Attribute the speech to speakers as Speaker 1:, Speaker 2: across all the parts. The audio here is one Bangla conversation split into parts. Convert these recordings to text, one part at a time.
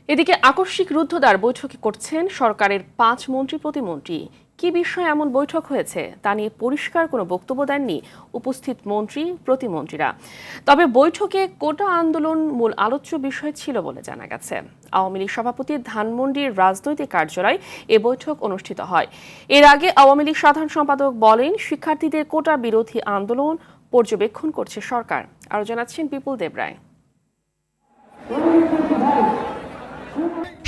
Speaker 1: এদিকে আকস্মিক রুদ্ধদ্বার বৈঠকে করছেন সরকারের 5 মন্ত্রী প্রতিমন্ত্রী। কি বিষয়ে এমন বৈঠক হয়েছে তা নিয়ে পরিষ্কার কোনো বক্তব্য দেননি উপস্থিত মন্ত্রী প্রতিমন্ত্রীরা। তবে বৈঠকে কোটা আন্দোলন মূল আলোচ্য বিষয় ছিল বলে জানা গেছে। আওয়ামী লীগ সভাপতির ধানমন্ডির রাজনৈতিক কার্যালয়ে এ বৈঠক অনুষ্ঠিত হয়। এর আগে আওয়ামী লীগ সাধারণ সম্পাদক বলেন, শিক্ষার্থীদের কোটা বিরোধী আন্দোলন পর্যবেক্ষণ করছে সরকার। আরও জানাচ্ছেন বিপুল দেবরায়।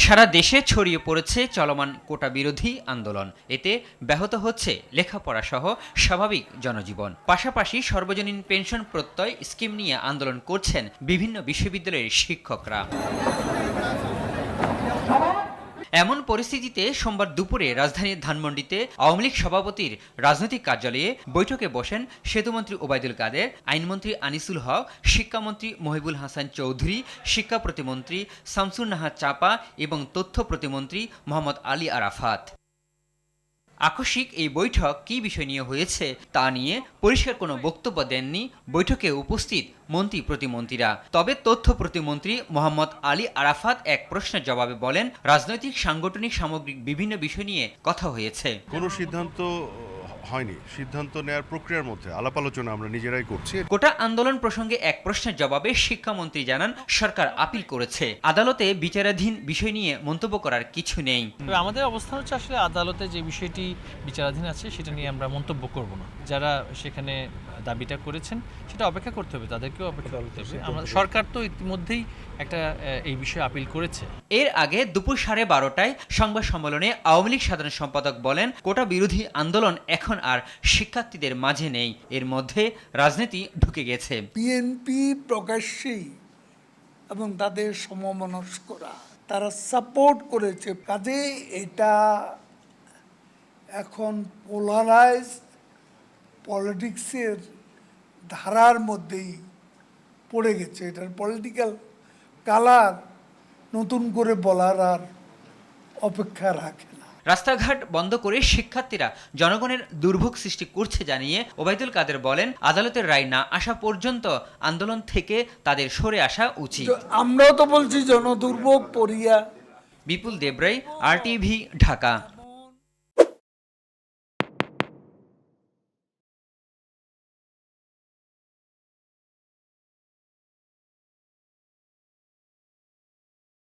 Speaker 2: সারা দেশে ছড়িয়ে পড়েছে চলমান কোটা বিরোধী আন্দোলন। এতে ব্যাহত হচ্ছে লেখাপড়া সহ স্বাভাবিক জনজীবন। পাশাপাশি সর্বজনীন পেনশন প্রত্যয় স্কিম নিয়ে আন্দোলন করছেন বিভিন্ন বিশ্ববিদ্যালয়ের শিক্ষকরা। এমন পরিস্থিতিতে সোমবার দুপুরে রাজধানীর ধানমন্ডিতে আওয়ামী লীগ সভাপতির রাজনৈতিক কার্যালয়ে বৈঠকে বসেন সেতুমন্ত্রী ওবায়দুল কাদের, আইনমন্ত্রী আনিসুল হক, শিক্ষামন্ত্রী মহিবুল হাসান চৌধুরী, শিক্ষা প্রতিমন্ত্রী শামসুন নাহার চাপা এবং তথ্য প্রতিমন্ত্রী মোহাম্মদ আলী আরাফাত। আকস্মিক এই বৈঠক কী বিষয় নিয়ে হয়েছে তা নিয়ে পরিষ্কার কোনো বক্তব্য দেননি বৈঠকে উপস্থিত মন্ত্রী প্রতিমন্ত্রীরা। তবে তথ্য প্রতিমন্ত্রী মোহাম্মদ আলী আরাফাত এক প্রশ্নের জবাবে বলেন, রাজনৈতিক সাংগঠনিক সামগ্রিক বিভিন্ন বিষয় নিয়ে কথা হয়েছে।
Speaker 3: কোনো সিদ্ধান্ত হয়নি, সিদ্ধান্ত নেওয়ার প্রক্রিয়ার মধ্যে আলাপ আলোচনা আমরা নিজেরাই করছি।
Speaker 2: কোটা আন্দোলন প্রসঙ্গে এক প্রশ্নের জবাবে শিক্ষামন্ত্রী জানান, সরকার আপিল করেছে, আদালতে বিচারাধীন বিষয় নিয়ে মন্তব্য করার কিছু নেই।
Speaker 4: আমাদের অবস্থান হচ্ছে আসলে আদালতে যে বিষয়টি বিচারাধীন আছে সেটা নিয়ে আমরা মন্তব্য করব না। যারা সেখানে দাবিটা করেছেন সেটা অপেক্ষা করতে হবে, তাদেরকেও অপেক্ষা করতে হবে। আমরা সরকার তো ইতিমধ্যেই একটা এই বিষয়ে আপিল করেছে।
Speaker 2: এর আগে দুপুর 12:30টায় সংবাদ সম্মেলনে আওয়ামী লীগ সাধারণ সম্পাদক বলেন, কোটা বিরোধী আন্দোলন এখন আর শিক্ষার্থীদের মাঝে নেই, এর মধ্যে রাজনীতি ঢুকে গেছে।
Speaker 5: বিএনপি প্রকাশ্যেই এবং তাদের সমমনস্করা তারা সাপোর্ট করেছে, কাজে এটা এখন পোলারাইজ পলিটিক্সের ধারার মধ্যেই পড়ে গেছে। এটার পলিটিক্যাল কালার নতুন করে বলার আর অপেক্ষা রাখে না।
Speaker 2: রাস্তাঘাট বন্ধ করে শিক্ষার্থীরা জনগণের দুর্ভোগ সৃষ্টি করছে জানিয়ে ওবায়দুল কাদের বলেন, আদালতের রায় না আসা পর্যন্ত আন্দোলন থেকে তাদের সরে আসা উচিত।
Speaker 5: আমরাও তো বলছি জনদুর্ভোগ পড়িয়া।
Speaker 2: বিপুল দেবরাই, RTV, ঢাকা।